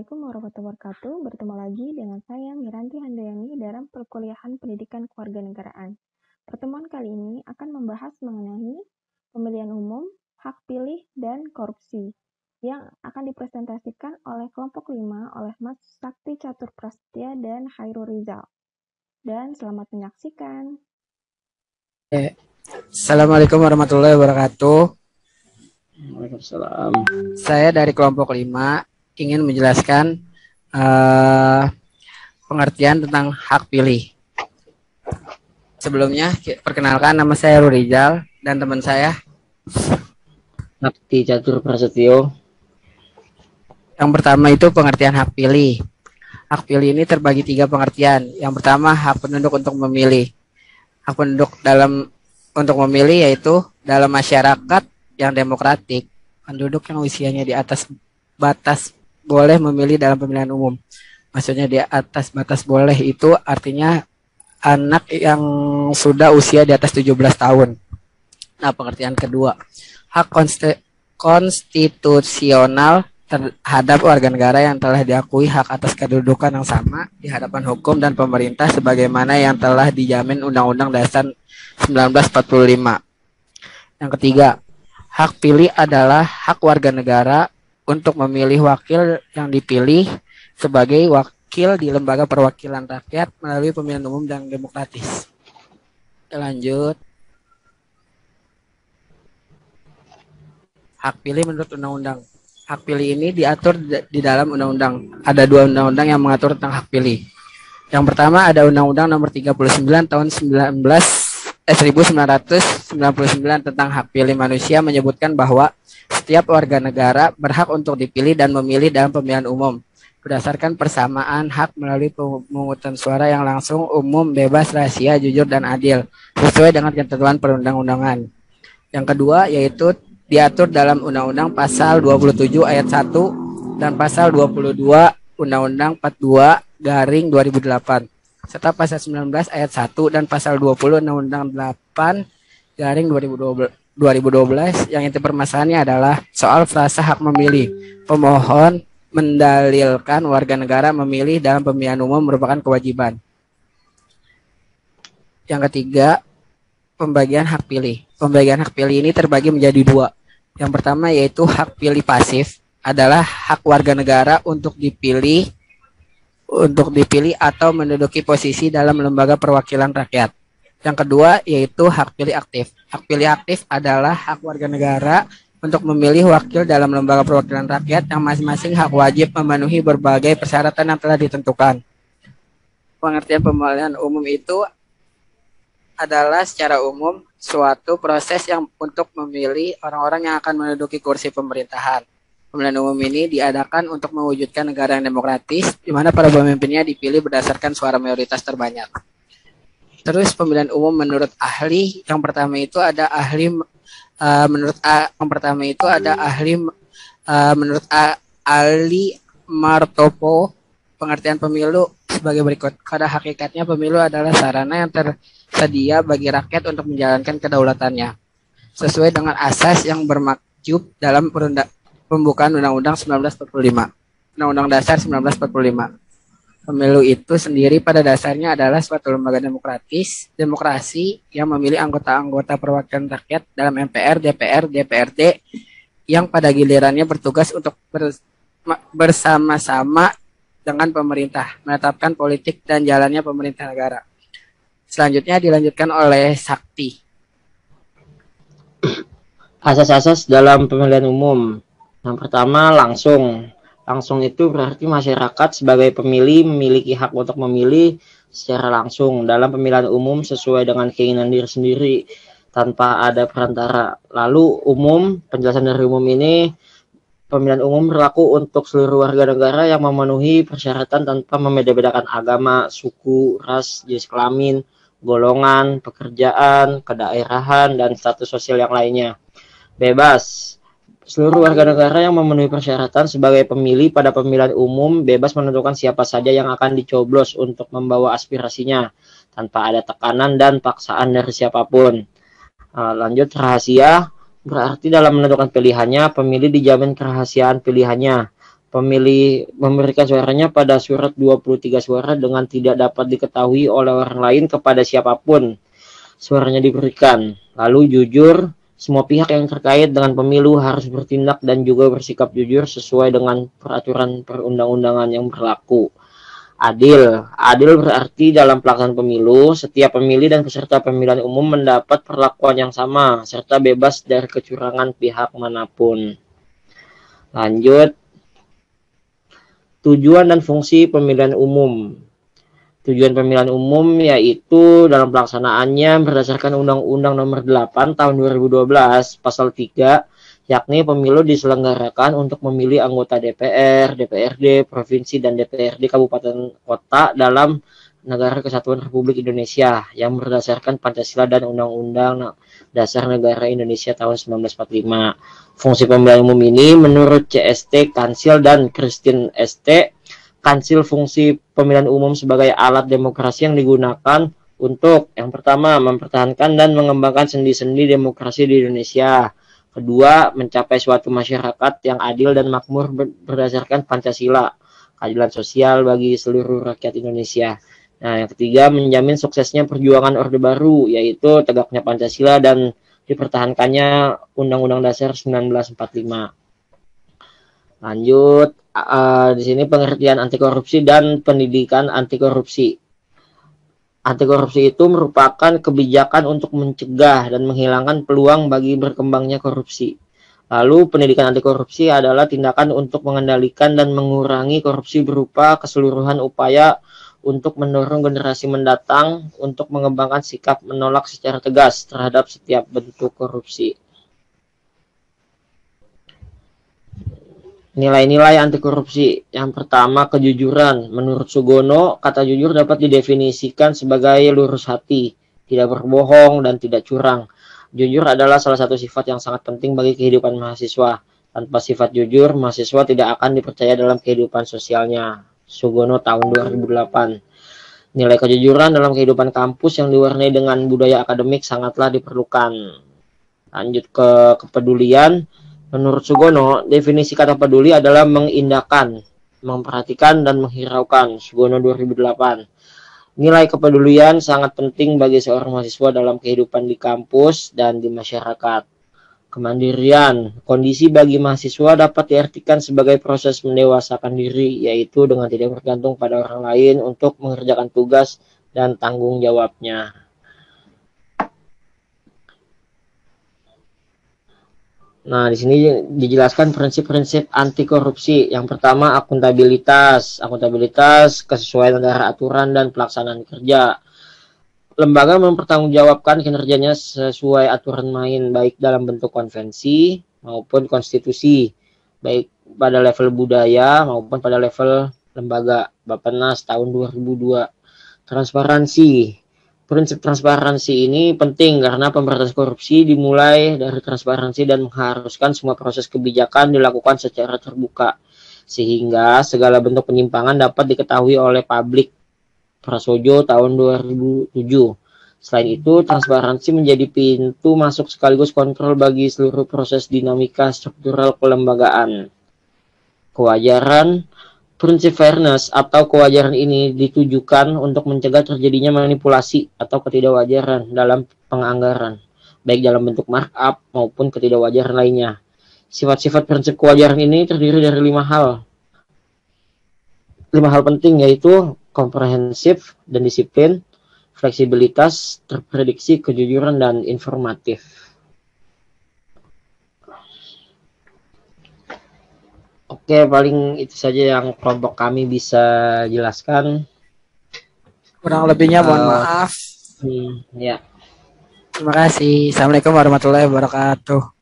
Assalamualaikum warahmatullahi wabarakatuh. Bertemu lagi dengan saya Miranti Handayani dalam perkuliahan Pendidikan Kewarganegaraan. Pertemuan kali ini akan membahas mengenai pemilihan umum, hak pilih, dan korupsi yang akan dipresentasikan oleh kelompok 5 oleh Mas Sakti Catur Prasetya dan Khairul Rizal. Dan selamat menyaksikan. Assalamualaikum warahmatullahi wabarakatuh. Waalaikumsalam. Saya dari kelompok 5 ingin menjelaskan pengertian tentang hak pilih. Sebelumnya, perkenalkan nama saya Khairul Rizal dan teman saya Sakti Catur Prasetyo. Yang pertama itu pengertian hak pilih. Hak pilih ini terbagi 3 pengertian. Yang pertama, hak penduduk untuk memilih. Hak penduduk untuk memilih yaitu dalam masyarakat yang demokratik, penduduk yang usianya di atas batas boleh memilih dalam pemilihan umum. Maksudnya di atas batas boleh itu artinya anak yang sudah usia di atas 17 tahun. Nah, pengertian kedua, hak konstitusional terhadap warga negara yang telah diakui hak atas kedudukan yang sama di hadapan hukum dan pemerintah sebagaimana yang telah dijamin Undang-Undang Dasar 1945. Yang ketiga, hak pilih adalah hak warga negara untuk memilih wakil yang dipilih sebagai wakil di lembaga perwakilan rakyat melalui pemilihan umum dan demokratis. Lanjut. Hak pilih menurut undang-undang. Hak pilih ini diatur di dalam undang-undang. Ada 2 undang-undang yang mengatur tentang hak pilih. Yang pertama ada Undang-Undang Nomor 39 Tahun 1999 tentang hak pilih manusia menyebutkan bahwa setiap warga negara berhak untuk dipilih dan memilih dalam pemilihan umum berdasarkan persamaan hak melalui pemungutan suara yang langsung, umum, bebas, rahasia, jujur, dan adil sesuai dengan ketentuan perundang-undangan. Yang kedua yaitu diatur dalam Undang-Undang Pasal 27 Ayat 1 dan Pasal 22 Undang-Undang 42/2008 serta Pasal 19 Ayat 1 dan Pasal 20 Undang-Undang 8/2012 yang inti permasalahannya adalah soal frasa hak memilih. Pemohon mendalilkan warga negara memilih dalam pemilihan umum merupakan kewajiban. Yang ketiga, pembagian hak pilih. Pembagian hak pilih ini terbagi menjadi 2. Yang pertama yaitu hak pilih pasif adalah hak warga negara untuk dipilih atau menduduki posisi dalam lembaga perwakilan rakyat. Yang kedua yaitu hak pilih aktif. Hak pilih aktif adalah hak warga negara untuk memilih wakil dalam lembaga perwakilan rakyat yang masing-masing hak wajib memenuhi berbagai persyaratan yang telah ditentukan. Pengertian pemilihan umum itu adalah secara umum suatu proses yang untuk memilih orang-orang yang akan menduduki kursi pemerintahan. Pemilihan umum ini diadakan untuk mewujudkan negara yang demokratis, di mana para pemimpinnya dipilih berdasarkan suara mayoritas terbanyak. Terus pemilihan umum menurut ahli, yang pertama itu ada ahli menurut ahli Martopo. Pengertian pemilu sebagai berikut. Pada hakikatnya pemilu adalah sarana yang tersedia bagi rakyat untuk menjalankan kedaulatannya sesuai dengan asas yang bermaksud dalam pembukaan Undang-Undang 1945, Undang-Undang Dasar 1945. Pemilu itu sendiri pada dasarnya adalah suatu lembaga demokrasi yang memilih anggota-anggota perwakilan rakyat dalam MPR, DPR, DPRD yang pada gilirannya bertugas untuk bersama-sama dengan pemerintah menetapkan politik dan jalannya pemerintah negara. Selanjutnya dilanjutkan oleh Sakti. Asas-asas dalam pemilihan umum. Yang pertama langsung. Langsung itu berarti masyarakat sebagai pemilih memiliki hak untuk memilih secara langsung dalam pemilihan umum sesuai dengan keinginan diri sendiri tanpa ada perantara. Lalu umum, penjelasan dari umum ini, pemilihan umum berlaku untuk seluruh warga negara yang memenuhi persyaratan tanpa membeda-bedakan agama, suku, ras, jenis kelamin, golongan, pekerjaan, kedaerahan, dan status sosial yang lainnya. Bebas. Seluruh warga negara yang memenuhi persyaratan sebagai pemilih pada pemilihan umum bebas menentukan siapa saja yang akan dicoblos untuk membawa aspirasinya tanpa ada tekanan dan paksaan dari siapapun. Lanjut, rahasia berarti dalam menentukan pilihannya, pemilih dijamin kerahasiaan pilihannya. Pemilih memberikan suaranya pada surat 23 suara dengan tidak dapat diketahui oleh orang lain kepada siapapun suaranya diberikan. Lalu jujur, semua pihak yang terkait dengan pemilu harus bertindak dan juga bersikap jujur sesuai dengan peraturan perundang-undangan yang berlaku. Adil. Adil berarti dalam pelaksanaan pemilu, setiap pemilih dan peserta pemilihan umum mendapat perlakuan yang sama, serta bebas dari kecurangan pihak manapun. Lanjut, tujuan dan fungsi pemilihan umum. Tujuan pemilihan umum yaitu dalam pelaksanaannya berdasarkan Undang-Undang Nomor 8 Tahun 2012 Pasal 3, yakni pemilu diselenggarakan untuk memilih anggota DPR, DPRD, provinsi, dan DPRD kabupaten kota dalam Negara Kesatuan Republik Indonesia yang berdasarkan Pancasila dan Undang-Undang Dasar Negara Indonesia tahun 1945. Fungsi pemilihan umum ini menurut CST Kansil dan Christine ST, Kansil fungsi pemilihan umum sebagai alat demokrasi yang digunakan untuk yang pertama mempertahankan dan mengembangkan sendi-sendi demokrasi di Indonesia. Kedua, mencapai suatu masyarakat yang adil dan makmur berdasarkan Pancasila, keadilan sosial bagi seluruh rakyat Indonesia. Nah, yang ketiga, menjamin suksesnya perjuangan Orde Baru, yaitu tegaknya Pancasila dan dipertahankannya Undang-Undang Dasar 1945. Lanjut, di sini pengertian anti korupsi dan pendidikan anti korupsi. Anti korupsi itu merupakan kebijakan untuk mencegah dan menghilangkan peluang bagi berkembangnya korupsi. Lalu pendidikan anti korupsi adalah tindakan untuk mengendalikan dan mengurangi korupsi berupa keseluruhan upaya untuk mendorong generasi mendatang untuk mengembangkan sikap menolak secara tegas terhadap setiap bentuk korupsi. Nilai-nilai anti korupsi. Yang pertama, kejujuran. Menurut Sugono, kata jujur dapat didefinisikan sebagai lurus hati, tidak berbohong, dan tidak curang. Jujur adalah salah satu sifat yang sangat penting bagi kehidupan mahasiswa. Tanpa sifat jujur, mahasiswa tidak akan dipercaya dalam kehidupan sosialnya. Sugono tahun 2008. Nilai kejujuran dalam kehidupan kampus yang diwarnai dengan budaya akademik sangatlah diperlukan. Lanjut ke kepedulian. Menurut Sugono, definisi kata peduli adalah mengindahkan, memperhatikan, dan menghiraukan. Sugono 2008. Nilai kepedulian sangat penting bagi seorang mahasiswa dalam kehidupan di kampus dan di masyarakat. Kemandirian. Kondisi bagi mahasiswa dapat diartikan sebagai proses mendewasakan diri, yaitu dengan tidak bergantung pada orang lain untuk mengerjakan tugas dan tanggung jawabnya. Nah, di sini dijelaskan prinsip-prinsip anti korupsi. Yang pertama, akuntabilitas. Akuntabilitas, kesesuaian antara aturan dan pelaksanaan kerja. Lembaga mempertanggungjawabkan kinerjanya sesuai aturan main, baik dalam bentuk konvensi maupun konstitusi, baik pada level budaya maupun pada level lembaga. Bappenas tahun 2002. Transparansi. Prinsip transparansi ini penting karena pemberantasan korupsi dimulai dari transparansi dan mengharuskan semua proses kebijakan dilakukan secara terbuka, sehingga segala bentuk penyimpangan dapat diketahui oleh publik. Prasojo tahun 2007. Selain itu, transparansi menjadi pintu masuk sekaligus kontrol bagi seluruh proses dinamika struktural kelembagaan. Kewajaran. Prinsip fairness atau kewajaran ini ditujukan untuk mencegah terjadinya manipulasi atau ketidakwajaran dalam penganggaran, baik dalam bentuk markup maupun ketidakwajaran lainnya. Sifat-sifat prinsip kewajaran ini terdiri dari 5 hal. 5 hal penting, yaitu komprehensif dan disiplin, fleksibilitas, terprediksi, kejujuran, dan informatif. Oke, paling itu saja yang kelompok kami bisa jelaskan. Kurang lebihnya mohon maaf. Ya. Terima kasih. Assalamualaikum warahmatullahi wabarakatuh.